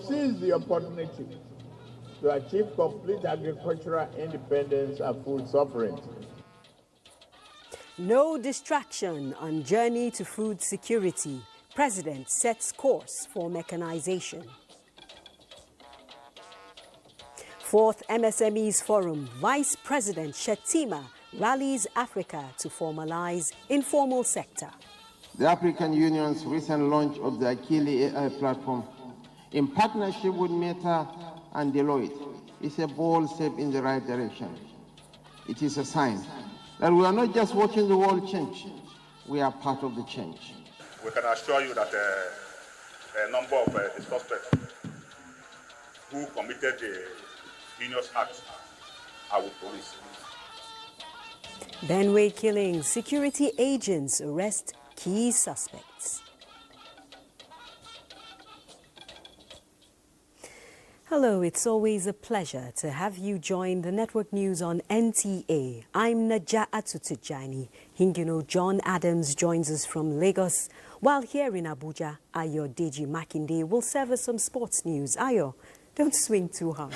Seize the opportunity to achieve complete agricultural independence and food sovereignty. No distraction on journey to food security. President sets course for mechanization. Fourth MSMEs Forum, Vice President Shettima rallies Africa to formalize informal sector. The African Union's recent launch of the Akili AI platform in partnership with Meta and Deloitte is a bold step in the right direction. It is a sign that we are not just watching the world change, we are part of the change. We can assure you that a number of the suspects who committed the heinous acts are with police. Benway killing. Security agents arrest key suspects. Hello, it's always a pleasure to have you join the network news on NTA. I'm Naja'atu Tijani. Hingino John Adams joins us from Lagos, while here in Abuja, Ayo Deji Makinde will serve us some sports news. Ayo, don't swing too hard.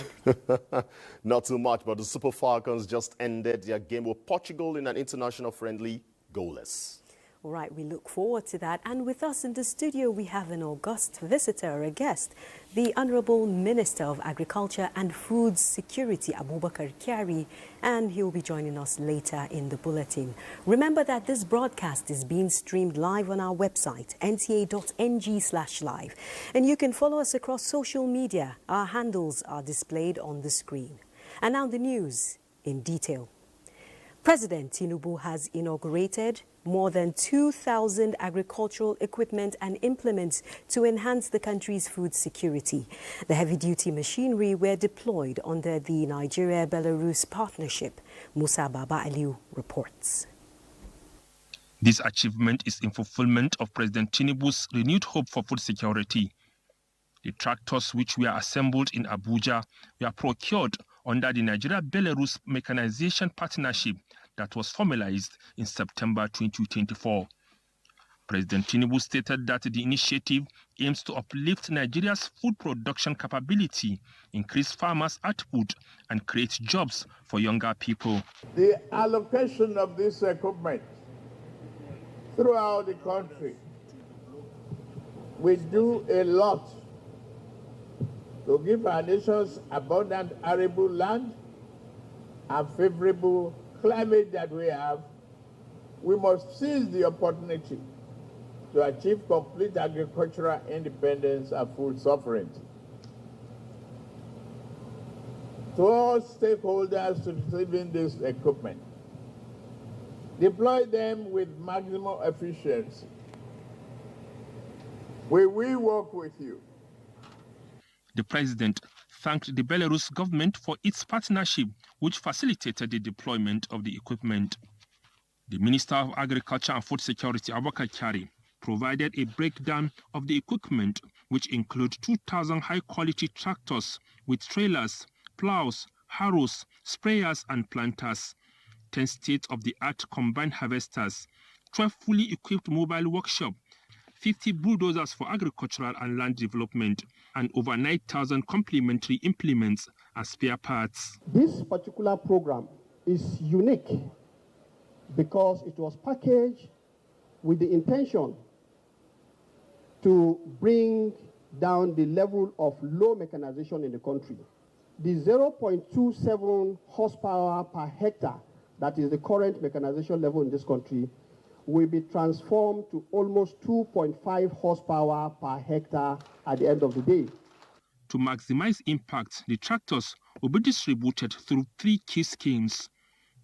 Not too much, but the Super Falcons just ended their game with Portugal in an international friendly goalless. All right, we look forward to that. And with us in the studio, we have an august visitor, a guest, the Honorable Minister of Agriculture and Food Security, Abubakar Kyari, and he'll be joining us later in the bulletin. Remember that this broadcast is being streamed live on our website, nta.ng/live. And you can follow us across social media. Our handles are displayed on the screen. And now the news in detail. President Tinubu has inaugurated more than 2,000 agricultural equipment and implements to enhance the country's food security. The heavy-duty machinery were deployed under the Nigeria-Belarus partnership. Musa Baba Aliu reports. This achievement is in fulfillment of President Tinubu's renewed hope for food security. The tractors which were assembled in Abuja were procured under the Nigeria-Belarus mechanization partnership that was formalized in September 2024. President Tinubu stated that the initiative aims to uplift Nigeria's food production capability, increase farmers' output, and create jobs for younger people. The allocation of this equipment throughout the country will do a lot to give our nations abundant arable land and favorable climate that we have. We must seize the opportunity to achieve complete agricultural independence and food sovereignty. To all stakeholders to receiving this equipment, deploy them with maximum efficiency. We will work with you. The president thanked the Belarus government for its partnership, which facilitated the deployment of the equipment. The Minister of Agriculture and Food Security, Abubakar Kyari, provided a breakdown of the equipment, which include 2,000 high-quality tractors with trailers, plows, harrows, sprayers and planters, 10 state-of-the-art combined harvesters, 12 fully equipped mobile workshops, 50 bulldozers for agricultural and land development, and over 9,000 complementary implements and spare parts. This particular program is unique because it was packaged with the intention to bring down the level of low mechanization in the country. The 0.27 horsepower per hectare, that is the current mechanization level in this country, will be transformed to almost 2.5 horsepower per hectare at the end of the day. To maximize impact, the tractors will be distributed through 3 key schemes: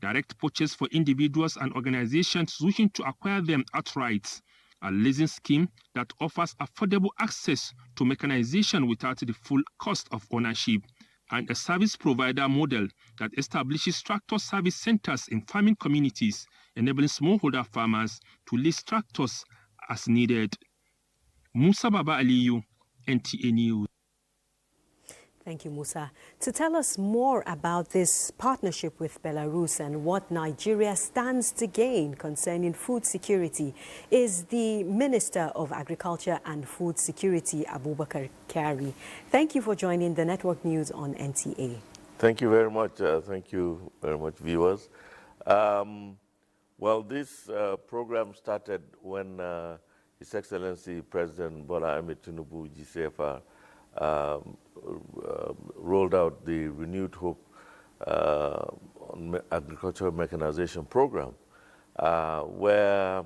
direct purchase for individuals and organizations wishing to acquire them outright, a leasing scheme that offers affordable access to mechanization without the full cost of ownership, and a service provider model that establishes tractor service centers in farming communities, enabling smallholder farmers to lease tractors as needed. Musa Baba Aliyu, NTA News. Thank you, Musa. To tell us more about this partnership with Belarus and what Nigeria stands to gain concerning food security is the Minister of Agriculture and Food Security, Abubakar Kyari. Thank you for joining the Network News on NTA. Thank you very much. Thank you very much, viewers. Well, this program started when His Excellency President Bola Ahmed Tinubu, GCFR, rolled out the Renewed Hope on Agricultural Mechanization Program, where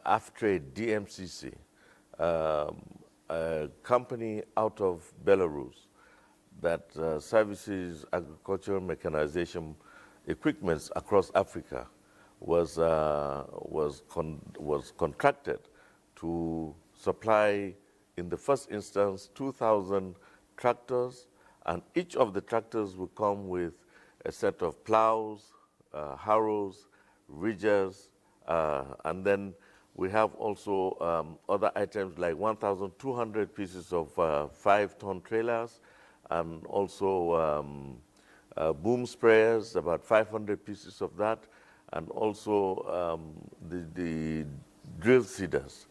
AFTRADE, DMCC, a company out of Belarus that services agricultural mechanization equipments across Africa, was contracted to supply, in the first instance, 2,000 tractors, and each of the tractors will come with a set of plows, harrows, ridges, and then we have also other items like 1,200 pieces of 5-ton trailers, and also boom sprayers, about 500 pieces of that, and also the drill seeders.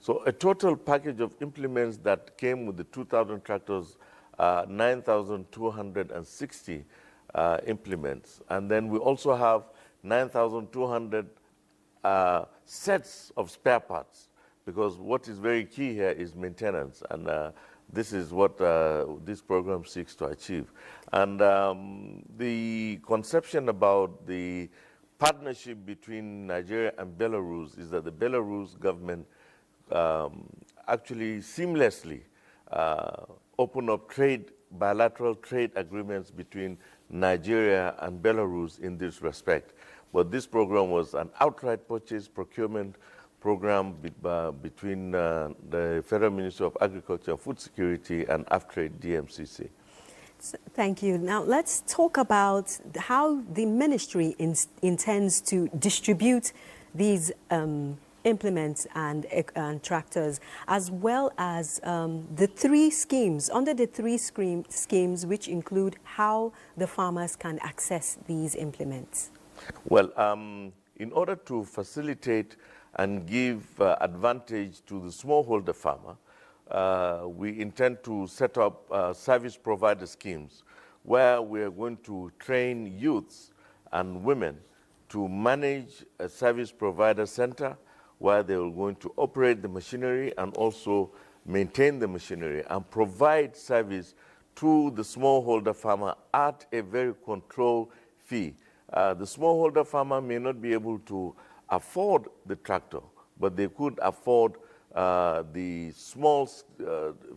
So a total package of implements that came with the 2,000 tractors, 9,260 implements. And then we also have 9,200 sets of spare parts, because what is very key here is maintenance, and this is what this program seeks to achieve. And the conception about the partnership between Nigeria and Belarus is that the Belarus government actually seamlessly open up bilateral trade agreements between Nigeria and Belarus in this respect. But this program was an outright purchase procurement program between the Federal Ministry of Agriculture and Food Security and AFTRADE DMCC. Thank you. Now let's talk about how the ministry intends to distribute these implements and tractors, as well as the three schemes, under the three schemes which include how the farmers can access these implements. Well, in order to facilitate and give advantage to the smallholder farmer, we intend to set up service provider schemes where we are going to train youths and women to manage a service provider center where they are going to operate the machinery and also maintain the machinery and provide service to the smallholder farmer at a very controlled fee. The smallholder farmer may not be able to afford the tractor, but they could afford the small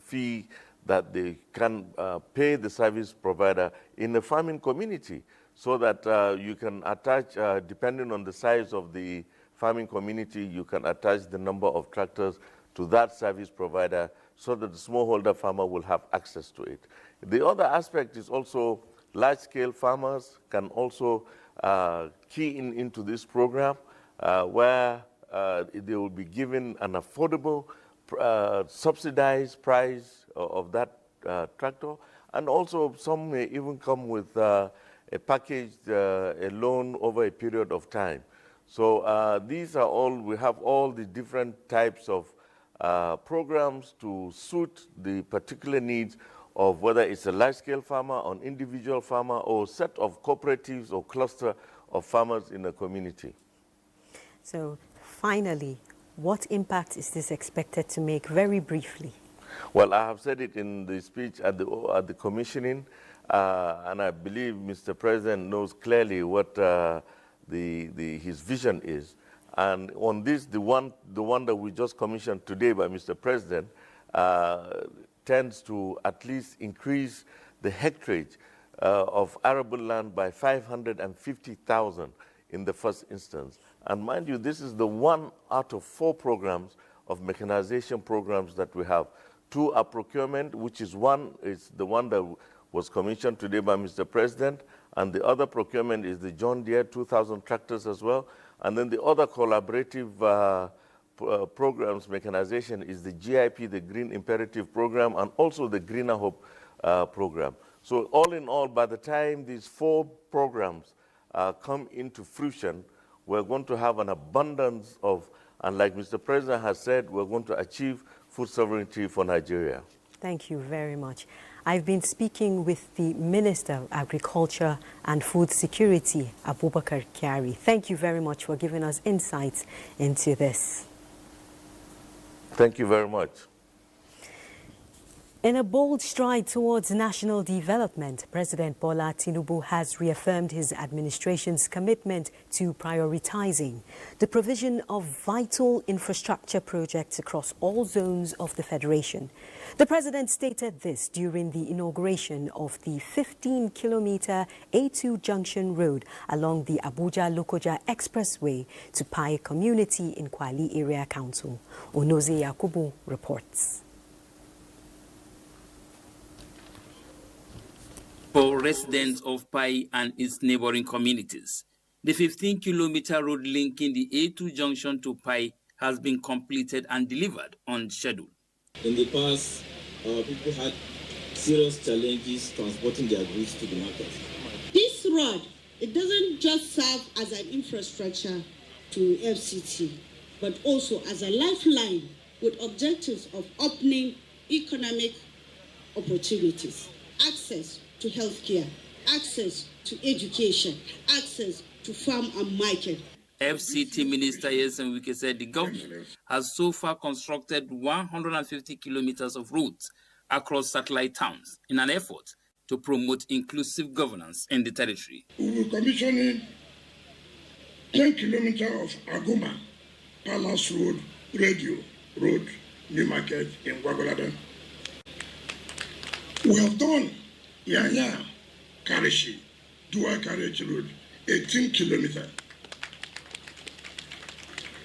fee that they can pay the service provider in the farming community, so that you can attach, depending on the size of the farming community, you can attach the number of tractors to that service provider so that the smallholder farmer will have access to it. The other aspect is also large-scale farmers can also key into this program where they will be given an affordable, subsidized price of that tractor, and also some may even come with a package, a loan over a period of time. So these are all, we have all the different types of programs to suit the particular needs of whether it's a large-scale farmer, an individual farmer, or set of cooperatives or cluster of farmers in a community. So finally, what impact is this expected to make, very briefly? Well, I have said it in the speech at the commissioning, and I believe Mr. President knows clearly what his vision is. And on this, the one that we just commissioned today by Mr. President tends to at least increase the hectareage of arable land by 550,000 in the first instance. And mind you, this is the 1 out of 4 programs of mechanization programs that we have. 2 are procurement, which is the one that was commissioned today by Mr. President, and the other procurement is the John Deere 2,000 tractors as well. And then the other collaborative programs mechanization is the GIP, the Green Imperative Program, and also the Greener Hope program. So all in all, by the time these 4 programs come into fruition, we're going to have an abundance of, and like Mr. President has said, we're going to achieve food sovereignty for Nigeria. Thank you very much. I've been speaking with the Minister of Agriculture and Food Security, Abubakar Kyari. Thank you very much for giving us insights into this. Thank you very much. In a bold stride towards national development, President Bola Tinubu has reaffirmed his administration's commitment to prioritizing the provision of vital infrastructure projects across all zones of the Federation. The president stated this during the inauguration of the 15-kilometer A2 Junction Road along the Abuja-Lokoja Expressway to Pai community in Kwali Area Council. Onoze Yakubu reports. For residents of Pai and its neighboring communities, the 15-kilometer road linking the A2 junction to Pai has been completed and delivered on schedule. In the past, our people had serious challenges transporting their goods to the market. This road, it doesn't just serve as an infrastructure to FCT, but also as a lifeline with objectives of opening economic opportunities, access to healthcare, access to education, access to farm and market. FCT Minister Yesen Wike said the government has so far constructed 150 kilometers of roads across satellite towns in an effort to promote inclusive governance in the territory. We will be commissioning 10 kilometers of Aguma, Palace Road, Radio Road, New Market in Gwagwalada. We have done Yanya, Karishi, Dua Carriage Road, 18 kilometers.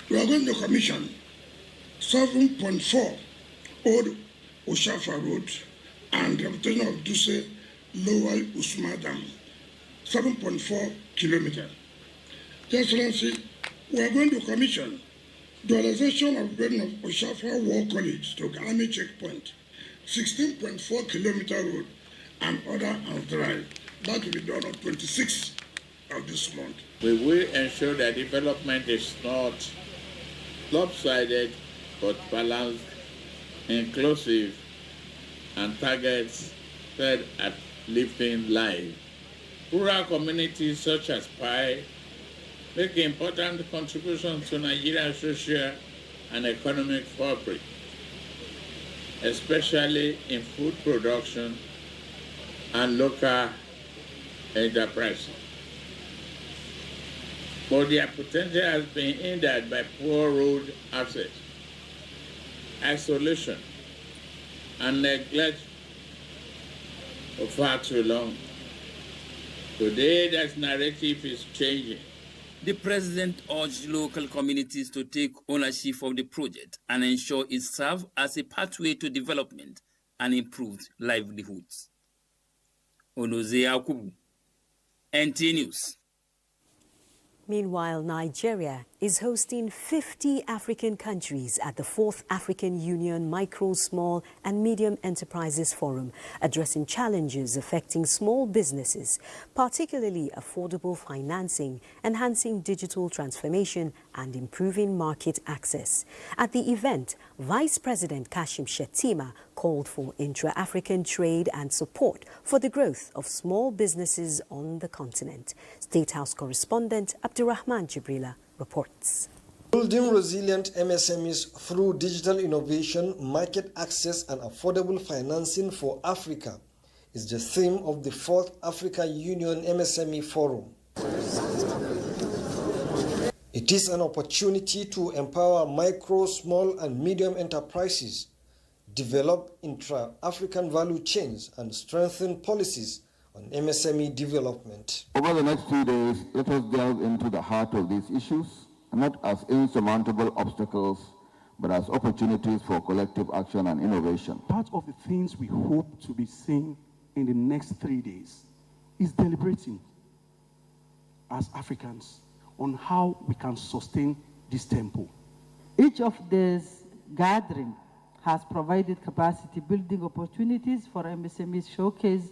We are going to commission 7.4 Old Oshafa Road and the reputation of Duse Lower Usma Dam, 7.4 kilometers. Your Excellency, we are going to commission the realization of building of Oshafa War College to Army Checkpoint, 16.4 kilometer road, and other and drive. That will be done on 26th of this month. We will ensure that development is not lopsided, but balanced, inclusive, and targets aimed at lifting life. Rural communities such as Pai make important contributions to Nigeria's social and economic fabric, especially in food production and local enterprise. But their potential has been hindered by poor road access, isolation, and neglect for far too long. Today, that narrative is changing. The president urged local communities to take ownership of the project and ensure it serves as a pathway to development and improved livelihoods. Onoze Yakubu, NTA News. Meanwhile, Nigeria is hosting 50 African countries at the 4th African Union Micro, Small and Medium Enterprises Forum, addressing challenges affecting small businesses, particularly affordable financing, enhancing digital transformation and improving market access. At the event, Vice President Kashim Shettima called for intra-African trade and support for the growth of small businesses on the continent. State House correspondent Abdurrahman Jibrila reports. Building resilient MSMEs through digital innovation, market access and affordable financing for Africa is the theme of the 4th Africa Union MSME Forum. It is an opportunity to empower micro, small and medium enterprises, develop intra-African value chains and strengthen policies on MSME development. Over the next 2 days, let us delve into the heart of these issues, not as insurmountable obstacles, but as opportunities for collective action and innovation. Part of the things we hope to be seeing in the next 3 days is deliberating as Africans on how we can sustain this tempo. Each of these gatherings has provided capacity building opportunities for MSMEs showcase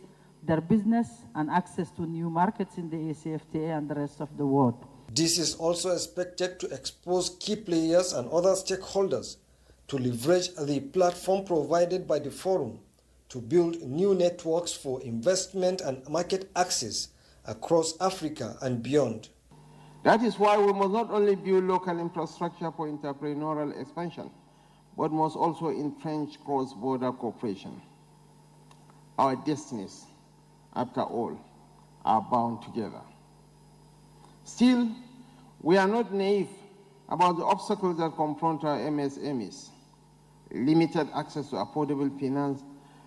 their business and access to new markets in the ACFTA and the rest of the world. This is also expected to expose key players and other stakeholders to leverage the platform provided by the forum to build new networks for investment and market access across Africa and beyond. That is why we must not only build local infrastructure for entrepreneurial expansion, but must also entrench cross-border cooperation. Our destinies, after all, are bound together. Still, we are not naive about the obstacles that confront our MSMEs. Limited access to affordable finance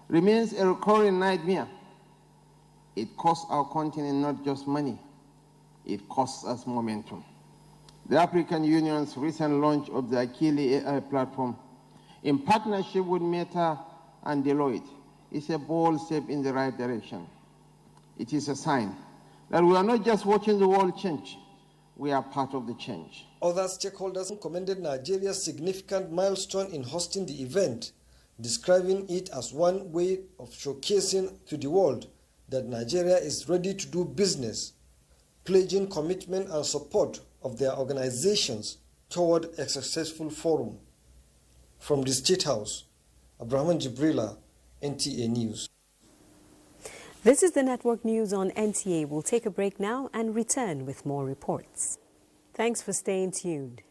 remains a recurring nightmare. It costs our continent not just money, it costs us momentum. The African Union's recent launch of the Akili AI platform, in partnership with Meta and Deloitte, is a bold step in the right direction. It is a sign that we are not just watching the world change, we are part of the change. Other stakeholders commended Nigeria's significant milestone in hosting the event, describing it as one way of showcasing to the world that Nigeria is ready to do business, pledging commitment and support of their organizations toward a successful forum. From the State House, Abraham Jibrila, NTA News. This is the Network News on NTA. We'll take a break now and return with more reports. Thanks for staying tuned.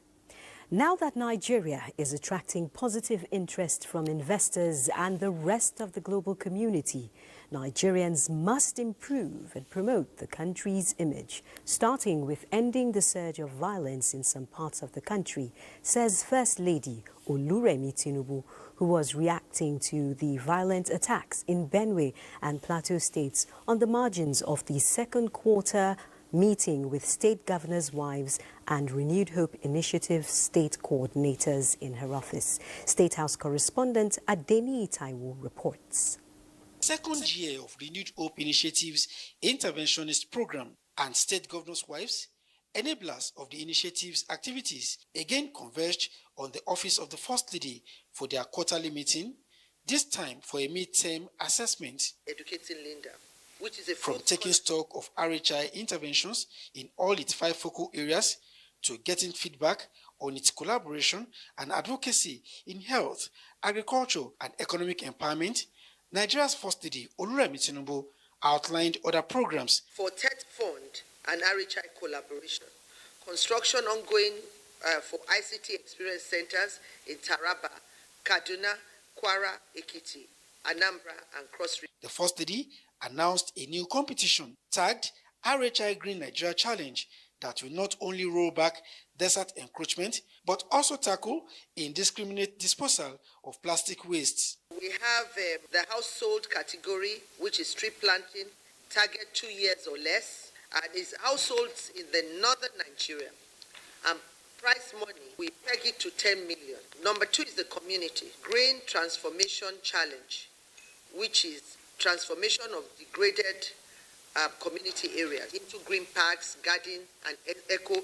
Now that Nigeria is attracting positive interest from investors and the rest of the global community, Nigerians must improve and promote the country's image, starting with ending the surge of violence in some parts of the country, says First Lady Oluremi Tinubu, who was reacting to the violent attacks in Benue and Plateau states on the margins of the second quarter meeting with state governors' wives and Renewed Hope Initiative state coordinators in her office. State House correspondent Adeni Taiwo reports. Second year of Renewed Hope Initiative's interventionist program and state governors' wives, enablers of the initiative's activities, again converged on the office of the First Lady for their quarterly meeting, this time for a mid-term assessment. Educating Linda, which is from taking stock of RHI interventions in all its 5 focal areas to getting feedback on its collaboration and advocacy in health, agriculture, and economic empowerment, Nigeria's First Lady Oluremi Tinubu outlined other programs for TED Fund and RHI collaboration, construction ongoing for ICT experience centers in Taraba, Kaduna, Kwara, Ekiti, Anambra, and Cross River. The First Lady announced a new competition tagged RHI Green Nigeria Challenge that will not only roll back desert encroachment, but also tackle indiscriminate disposal of plastic wastes. We have the household category, which is tree planting, target 2 years or less, and is households in the northern Nigeria. Price money, we peg it to 10 million. Number 2 is the community green transformation challenge, which is transformation of degraded community areas into green parks, garden, and eco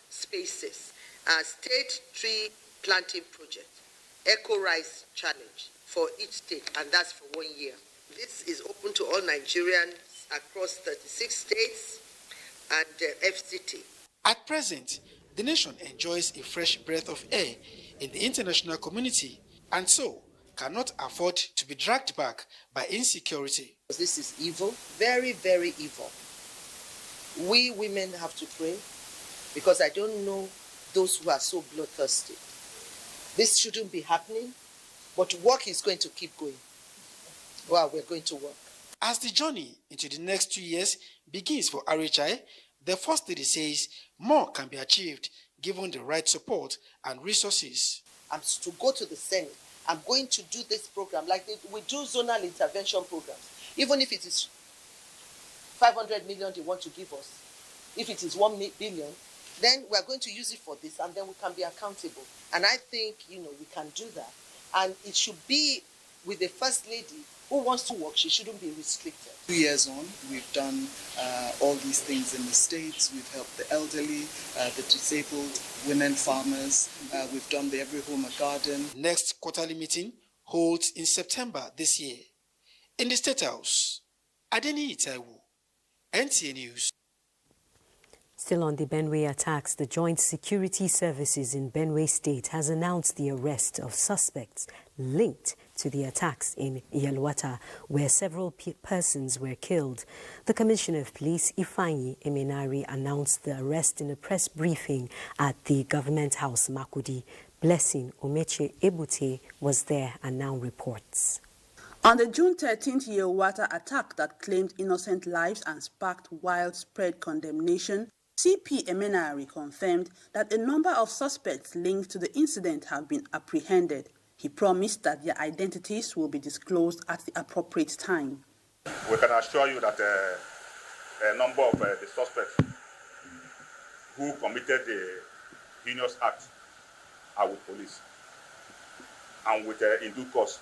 spaces. State tree planting project, Eco Rice Challenge for each state, and that's for 1 year. This is open to all Nigerians across 36 states and FCT. At present, the nation enjoys a fresh breath of air in the international community, and so cannot afford to be dragged back by insecurity. This is evil, very, very evil. We women have to pray, because I don't know those who are so bloodthirsty. This shouldn't be happening, but work is going to keep going. Well, we're going to work. As the journey into the next 2 years begins for RHI, the First Lady says more can be achieved given the right support and resources. I'm to go to the Senate. I'm going to do this program like we do zonal intervention programs. Even if it is 500 million they want to give us, if it is 1 billion, then we're going to use it for this, and then we can be accountable. And I think, we can do that. And it should be with the First Lady who wants to work, she shouldn't be restricted. 2 years on, we've done all these things in the States. We've helped the elderly, the disabled, women farmers. We've done the Every Home a Garden. Next quarterly meeting holds in September this year. In the State House, Adeni Itaiwu, NTA News. Still on the Benue attacks, the Joint Security Services in Benue State has announced the arrest of suspects linked to the attacks in Yelwata, where several persons were killed. The Commissioner of Police, Ifeanyi Emenari, announced the arrest in a press briefing at the Government House, Makurdi. Blessing Omeche Ebute was there and now reports. On the June 13th Yelwata attack that claimed innocent lives and sparked widespread condemnation, CP Emenari confirmed that a number of suspects linked to the incident have been apprehended. He promised that their identities will be disclosed at the appropriate time. We can assure you that a number of the suspects who committed the heinous act are with police. And with in due course,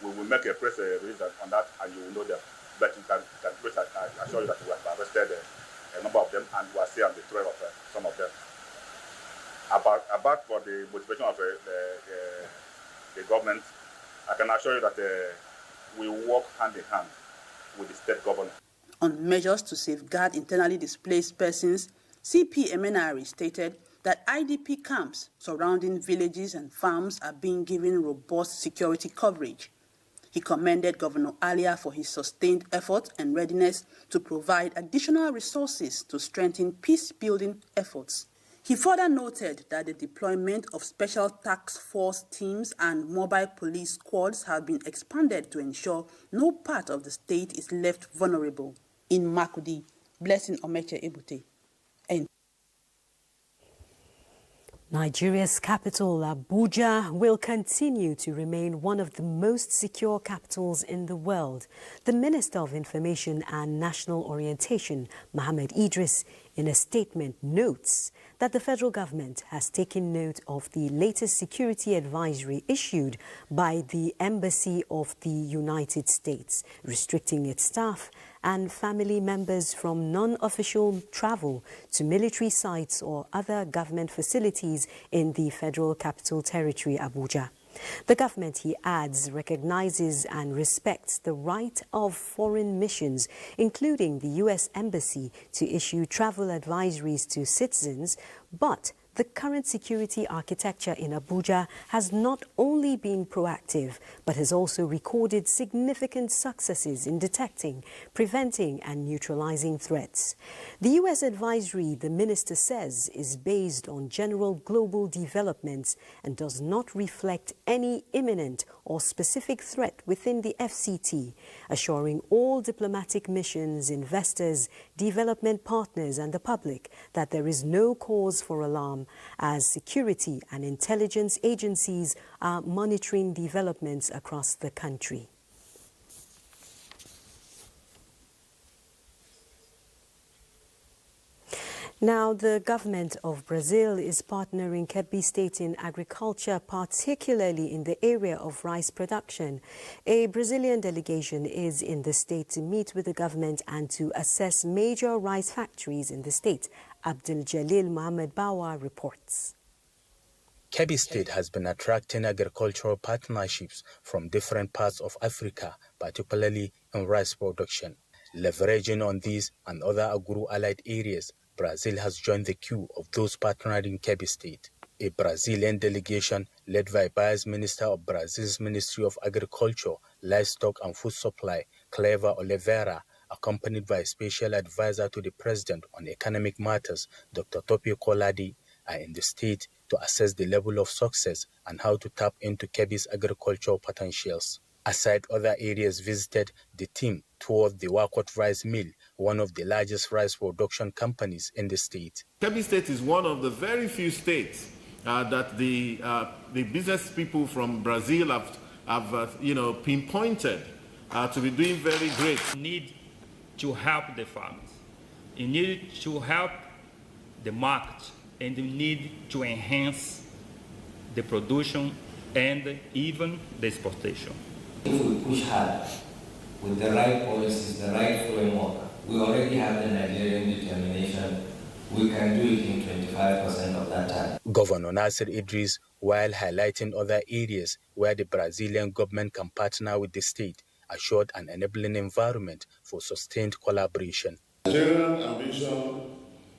we will make a press release on that and you will know them. But you can assure you that we have arrested a number of them, and we are still on the trail of some of them. About for the motivation of the government, I can assure you that we work hand in hand with the state government. On measures to safeguard internally displaced persons, CP Emenari stated that IDP camps surrounding villages and farms are being given robust security coverage. He commended Governor Alia for his sustained effort and readiness to provide additional resources to strengthen peace-building efforts. He further noted that the deployment of special task force teams and mobile police squads have been expanded to ensure no part of the state is left vulnerable. In Makurdi, Blessing Omeche Ebute. Nigeria's capital, Abuja, will continue to remain one of the most secure capitals in the world. The Minister of Information and National Orientation, Mohammed Idris, in a statement notes that the federal government has taken note of the latest security advisory issued by the Embassy of the United States, restricting its staff and family members from non-official travel to military sites or other government facilities in the Federal Capital Territory, Abuja. The government, he adds, recognizes and respects the right of foreign missions, including the U.S. Embassy, to issue travel advisories to citizens, but the current security architecture in Abuja has not only been proactive, but has also recorded significant successes in detecting, preventing and neutralizing threats. The U.S. advisory, the minister says, is based on general global developments and does not reflect any imminent or specific threat within the FCT, assuring all diplomatic missions, investors, development partners and the public that there is no cause for alarm, as security and intelligence agencies are monitoring developments across the country. Now, the government of Brazil is partnering Kebbi State in agriculture, particularly in the area of rice production. A Brazilian delegation is in the state to meet with the government and to assess major rice factories in the state. Abdul Jalil Mohammed Bawa reports. Kebbi State has been attracting agricultural partnerships from different parts of Africa, particularly in rice production. Leveraging on these and other agro-allied areas, Brazil has joined the queue of those partnering Kebbi State. A Brazilian delegation led by Vice Minister of Brazil's Ministry of Agriculture, Livestock and Food Supply, Clever Oliveira, accompanied by Special Advisor to the President on Economic Matters, Dr. Topio Koladi, are in the state to assess the level of success and how to tap into Kebbi's agricultural potentials. Aside other areas visited, the team toured the Wakot Rice Mill, one of the largest rice production companies in the state. Kebbi State is one of the very few states that the business people from Brazil have pinpointed to be doing very great. You need to help the farmers. You need to help the market, and you need to enhance the production and even the exportation. If we push hard with the right policies, the right framework, we already have the Nigerian determination. We can do it in 25% of that time. Governor Nasir Idris, while highlighting other areas where the Brazilian government can partner with the state, assured an enabling environment for sustained collaboration. Nigerian ambition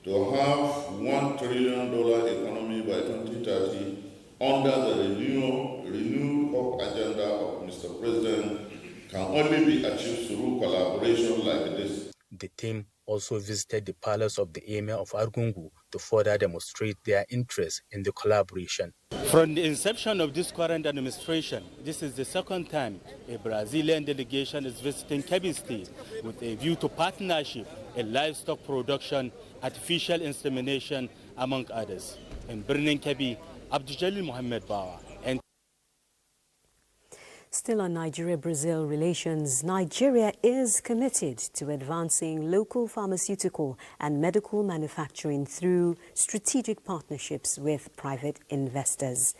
to have $1 trillion economy by 2030 under the renewed hope agenda of Mr. President can only be achieved through collaboration like this. The team also visited the palace of the Emir of Argungu to further demonstrate their interest in the collaboration. From the inception of this current administration, this is the second time a Brazilian delegation is visiting Kebbi State with a view to partnership in livestock production, artificial insemination, among others. In Birnin Kebbi, Abdul Mohammed Bawa. Still on Nigeria-Brazil relations, Nigeria is committed to advancing local pharmaceutical and medical manufacturing through strategic partnerships with private investors.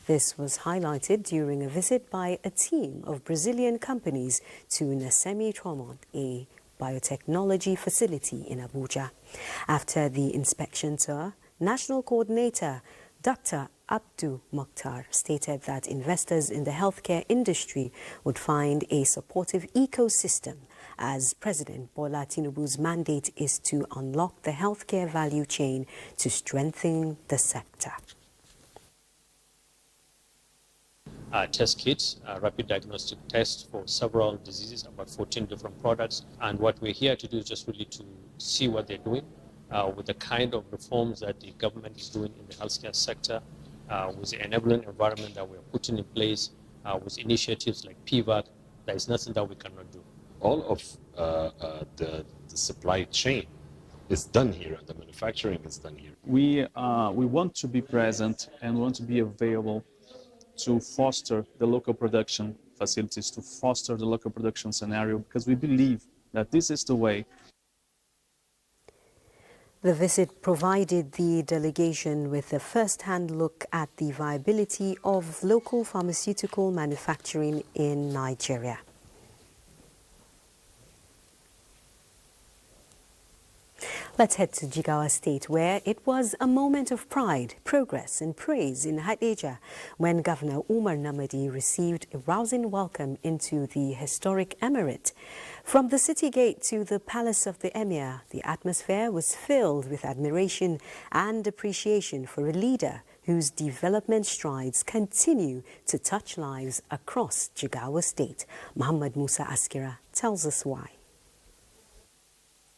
This was highlighted during a visit by a team of Brazilian companies to Nasemi Tromont, a biotechnology facility in Abuja. After the inspection tour, National Coordinator Dr. Abdu Mokhtar stated that investors in the healthcare industry would find a supportive ecosystem as President Bola Tinubu's mandate is to unlock the healthcare value chain to strengthen the sector. Test kits, rapid diagnostic tests for several diseases, about 14 different products. And what we're here to do is just really to see what they're doing with the kind of reforms that the government is doing in the healthcare sector, with the enabling environment that we're putting in place, with initiatives like PVAC. There is nothing that we cannot do. All of the supply chain is done here. The manufacturing is done here. We want to be present and want to be available to foster the local production facilities, to foster the local production scenario, because we believe that this is the way. The visit provided the delegation with a first-hand look at the viability of local pharmaceutical manufacturing in Nigeria. Let's head to Jigawa State, where it was a moment of pride, progress and praise in Hadejia when Governor Umar Namadi received a rousing welcome into the historic emirate. From the city gate to the palace of the emir, the atmosphere was filled with admiration and appreciation for a leader whose development strides continue to touch lives across Jigawa State. Muhammad Musa Askira tells us why.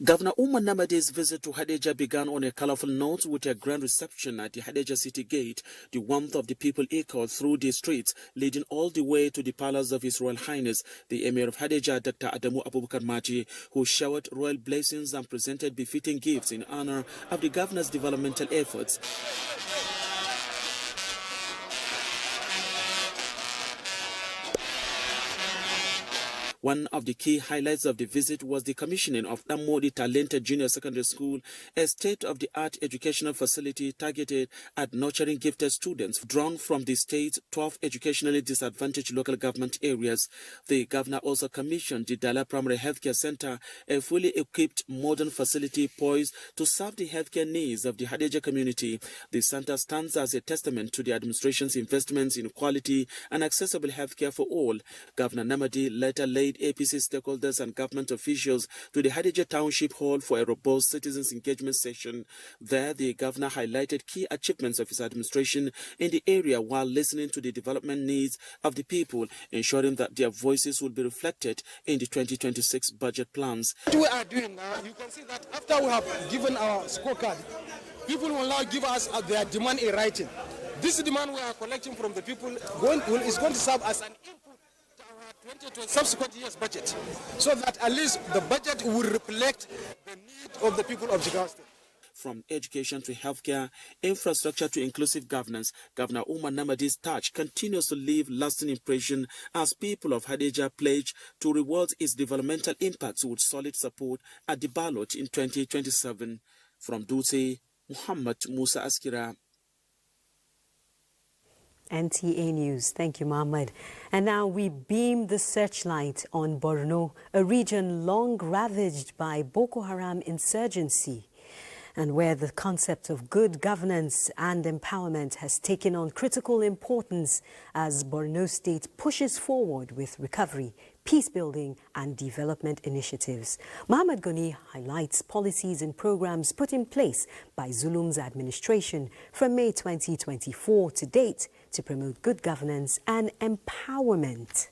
Governor Umar Namadi's visit to Hadejia began on a colorful note with a grand reception at the Hadejia City Gate. The warmth of the people echoed through the streets, leading all the way to the palace of His Royal Highness, the Emir of Hadejia, Dr. Adamu Abubakar Mati, who showered royal blessings and presented befitting gifts in honor of the governor's developmental efforts. One of the key highlights of the visit was the commissioning of Damodi Talented Junior Secondary School, a state-of-the-art educational facility targeted at nurturing gifted students drawn from the state's 12 educationally disadvantaged local government areas. The governor also commissioned the Dala Primary Healthcare Center, a fully equipped modern facility poised to serve the healthcare needs of the Hadejia community. The center stands as a testament to the administration's investments in quality and accessible healthcare for all. Governor Namadi later laid APC stakeholders and government officials to the Hadejia Township Hall for a robust citizens engagement session. There, the governor highlighted key achievements of his administration in the area while listening to the development needs of the people, ensuring that their voices will be reflected in the 2026 budget plans. What we are doing now, you can see that after we have given our scorecard, people will now give us their demand in writing. This demand we are collecting from the people is going to serve as an input subsequent year's budget, so that at least the budget will reflect the need of the people of Jigawa State. From education to healthcare, infrastructure to inclusive governance, Governor Umar Namadi's touch continues to leave lasting impression as people of Hadejia pledge to reward its developmental impacts with solid support at the ballot in 2027. From Dutse, Muhammad Musa Askira. NTA News. Thank you, Mohammed. And now we beam the searchlight on Borno, a region long ravaged by Boko Haram insurgency, and where the concept of good governance and empowerment has taken on critical importance as Borno State pushes forward with recovery, peace building and development initiatives. Mohammed Goni highlights policies and programs put in place by Zulum's administration from May 2024 to date to promote good governance and empowerment.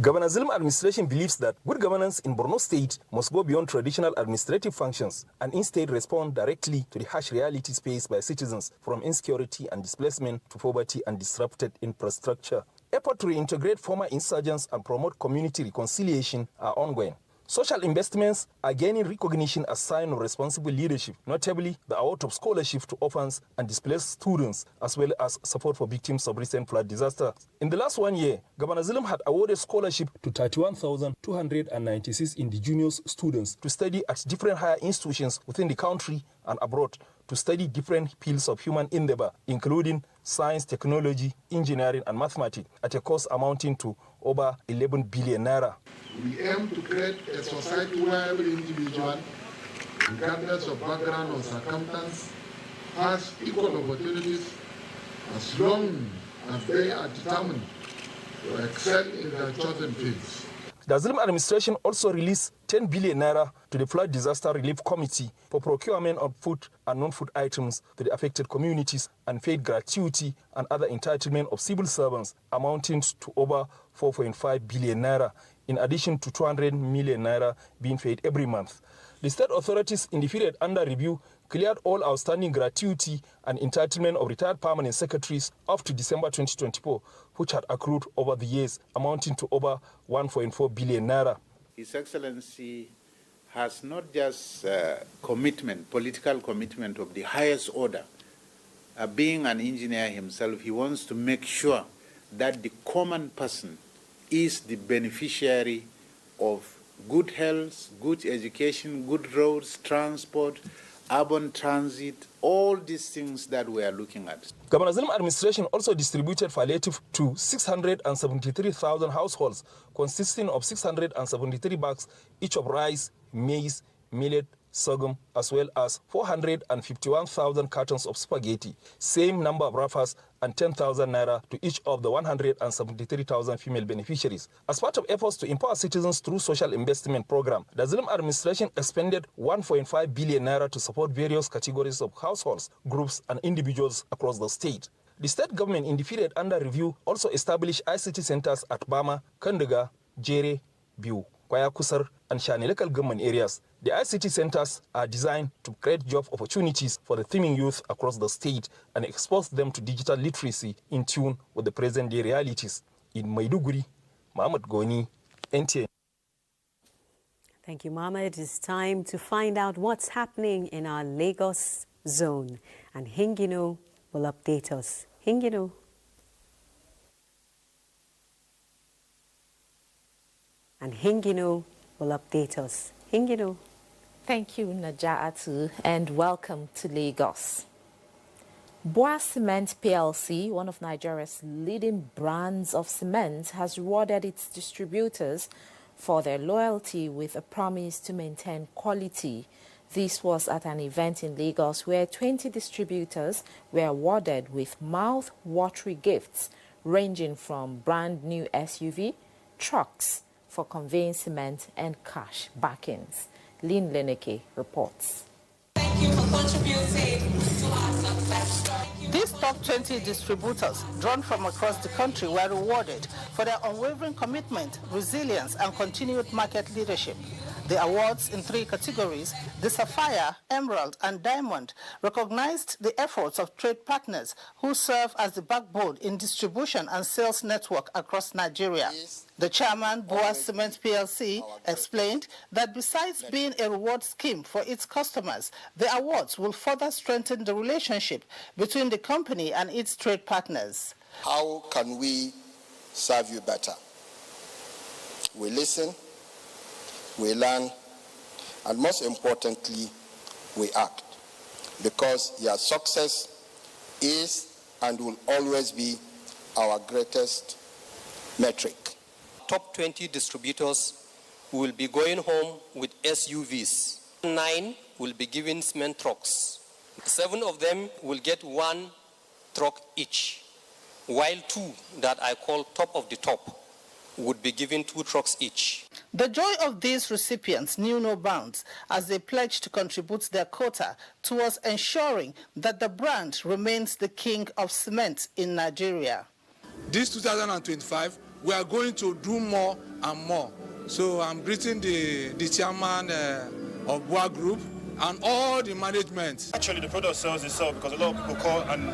Governor Zulum administration believes that good governance in Borno State must go beyond traditional administrative functions and instead respond directly to the harsh realities faced by citizens, from insecurity and displacement to poverty and disrupted infrastructure. Efforts to reintegrate former insurgents and promote community reconciliation are ongoing. Social investments are gaining recognition as a sign of responsible leadership, notably the award of scholarship to orphans and displaced students, as well as support for victims of recent flood disasters. In the last 1 year, Governor Zulum had awarded scholarship to 31,296 indigenous students to study at different higher institutions within the country and abroad to study different fields of human endeavor, including science, technology, engineering, and mathematics, at a cost amounting to over 11 billion naira. We aim to create a society where every individual, regardless of background or circumstance, has equal opportunities as long as they are determined to excel in their chosen fields. The Zulum administration also released 10 billion naira to the Flood Disaster Relief Committee for procurement of food and non-food items to the affected communities and paid gratuity and other entitlement of civil servants amounting to over 4.5 billion naira, in addition to 200 million naira being paid every month. The state authorities in the period under review cleared all outstanding gratuity and entitlement of retired permanent secretaries up to December 2024, which had accrued over the years, amounting to over 1.4 billion naira. His Excellency has not just commitment, political commitment of the highest order. Being an engineer himself, he wants to make sure that the common person is the beneficiary of good health, good education, good roads, transport, urban transit, all these things that we are looking at. Governor Zulum administration also distributed palliative to 673,000 households, consisting of 673 bags each of rice, maize, millet, sorghum, as well as 451,000 cartons of spaghetti, same number of wrappers, and 10,000 naira to each of the 173,000 female beneficiaries. As part of efforts to empower citizens through social investment program, the Zulum administration expended 1.5 billion naira to support various categories of households, groups, and individuals across the state. The state government in the period under review also established ICT centers at Bama, Kandaga, Jere, Biu, Kwaya Kusar, and Shani local government areas. The ICT centers are designed to create job opportunities for the teeming youth across the state and expose them to digital literacy in tune with the present-day realities. In Maiduguri, Mohammed Goni, NTA. Thank you, Mohammed. It's time to find out what's happening in our Lagos zone. And Hingino will update us. Hingino. And Hingino will update us. Hingino. Thank you, Naja'atu, and welcome to Lagos. Boa Cement PLC, one of Nigeria's leading brands of cement, has rewarded its distributors for their loyalty with a promise to maintain quality. This was at an event in Lagos where 20 distributors were awarded with mouth-watering gifts ranging from brand new SUV, trucks for conveying cement, and cash backings. Lynn Leneke reports. Thank you for contributing to our success story. These top 20 distributors drawn from across the country were rewarded for their unwavering commitment, resilience, and continued market leadership. The awards in 3 categories, the Sapphire, Emerald, and Diamond, recognized the efforts of trade partners who serve as the backbone in distribution and sales network across Nigeria. The chairman, Boa Cement PLC, explained that besides being a reward scheme for its customers, the awards will further strengthen the relationship between the company and its trade partners. How can we serve you better? We listen, we learn, and most importantly, we act. Because your success is and will always be our greatest metric. Top 20 distributors will be going home with SUVs. 9 will be given cement trucks. 7 of them will get 1 truck each, while 2 that I call top of the top would be given 2 trucks each. The joy of these recipients knew no bounds as they pledged to contribute their quota towards ensuring that the brand remains the king of cement in Nigeria. This 2025, we are going to do more and more. So I'm greeting the chairman of BUA Group and all the management. Actually, the product sells itself because a lot of people call and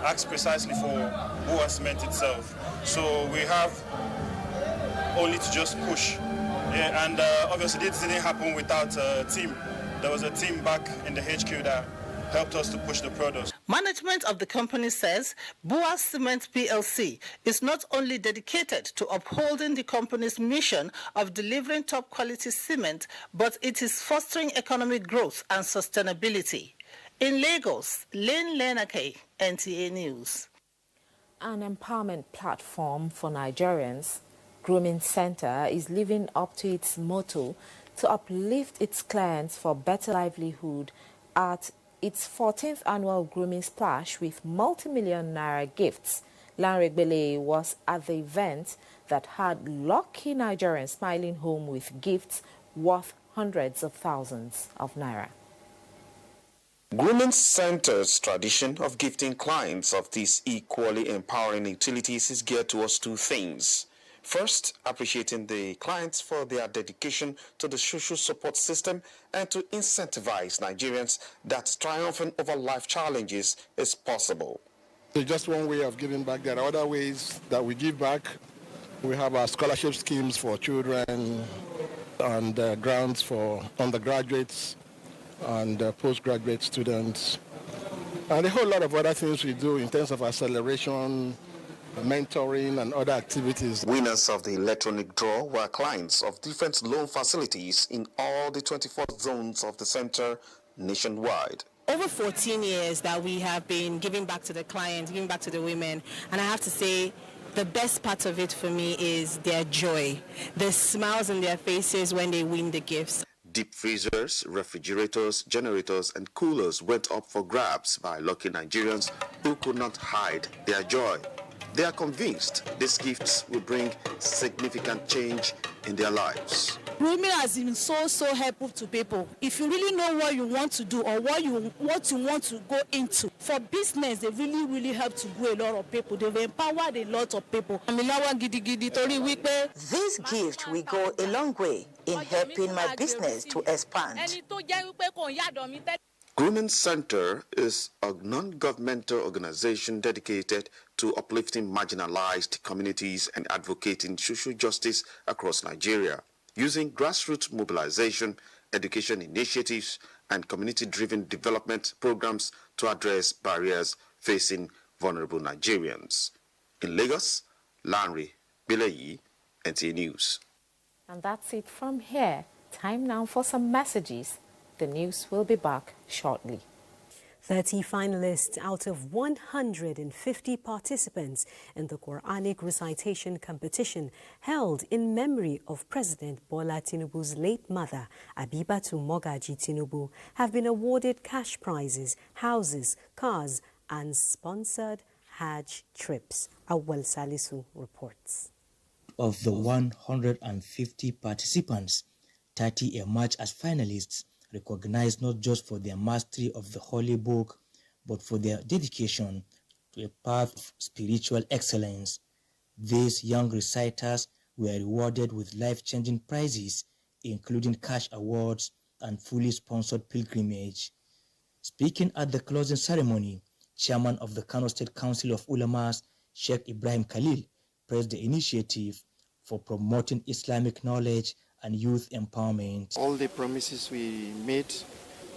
ask precisely for BUA cement itself. So we have only to just push. Yeah, and obviously this didn't happen without a team. There was a team back in the HQ that helped us to push the product. Management of the company says BUA Cement PLC is not only dedicated to upholding the company's mission of delivering top quality cement, but it is fostering economic growth and sustainability. In Lagos, Lynn Lenake, NTA News. An empowerment platform for Nigerians, Grooming Center is living up to its motto to uplift its clients for better livelihood at its 14th annual grooming splash with multi-million naira gifts. Lanre Gbele was at the event that had lucky Nigerians smiling home with gifts worth hundreds of thousands of naira. Grooming Center's tradition of gifting clients of these equally empowering utilities is geared towards 2 things. First, appreciating the clients for their dedication to the social support system and to incentivize Nigerians that triumphing over life challenges is possible. It's just one way of giving back. There are other ways that we give back. We have our scholarship schemes for children and grants for undergraduates and postgraduate students, and a whole lot of other things we do in terms of acceleration, mentoring and other activities. Winners of the electronic draw were clients of different loan facilities in all the 24 zones of the center nationwide. Over 14 years that we have been giving back to the clients, giving back to the women, and I have to say the best part of it for me is their joy, the smiles on their faces when they win the gifts. Deep freezers, refrigerators, generators and coolers went up for grabs by lucky Nigerians who could not hide their joy. They are convinced these gifts will bring significant change in their lives. Grooming has been so helpful to people. If you really know what you want to do or what you want to go into, for business, they really help to grow a lot of people. They've empowered a lot of people. This gift will go a long way in helping my business to expand. Grooming Center is a non-governmental organization dedicated to uplifting marginalized communities and advocating social justice across Nigeria, using grassroots mobilization, education initiatives, and community-driven development programs to address barriers facing vulnerable Nigerians. In Lagos, Lanre Gbele, NTA News. And that's it from here. Time now for some messages. The news will be back shortly. 30 finalists out of 150 participants in the Quranic recitation competition held in memory of President Bola Tinubu's late mother, Abibatu Mogaji Tinubu, have been awarded cash prizes, houses, cars, and sponsored Hajj trips. Awal Salisu reports. Of the 150 participants, 30 emerged as finalists, recognized not just for their mastery of the Holy Book, but for their dedication to a path of spiritual excellence. These young reciters were rewarded with life-changing prizes, including cash awards and fully sponsored pilgrimage. Speaking at the closing ceremony, Chairman of the Kano State Council of Ulamas, Sheikh Ibrahim Khalil, praised the initiative for promoting Islamic knowledge and youth empowerment. All the promises we made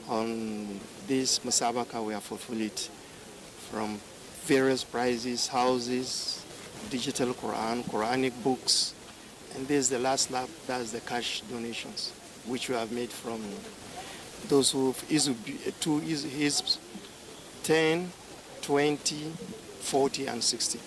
on this Musabaka, we have fulfilled it, from various prizes, houses, digital Quran, Quranic books, and this is the last lap, that's the cash donations, which we have made from those who is 10, 20, 40 and 60.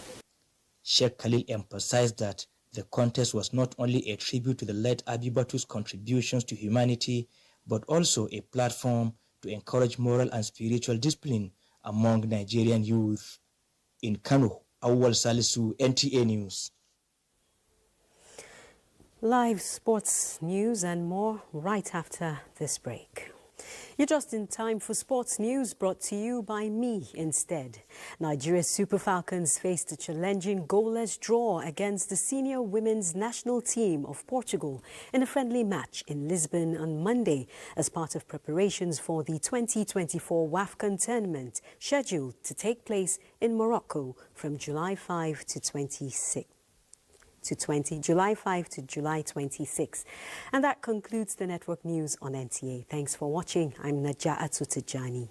Sheikh Khalil emphasized that the contest was not only a tribute to the late Abibatu's contributions to humanity, but also a platform to encourage moral and spiritual discipline among Nigerian youth. In Kano, Awwal Salisu, NTA News. Live sports news and more right after this break. You're just in time for sports news brought to you by me instead. Nigeria's Super Falcons faced a challenging goalless draw against the senior women's national team of Portugal in a friendly match in Lisbon on Monday as part of preparations for the 2024 WAFCON tournament scheduled to take place in Morocco from July 5 to 26. July 5 to July 26. And that concludes the network news on NTA. Thanks for watching. I'm Naja'atu Tijani.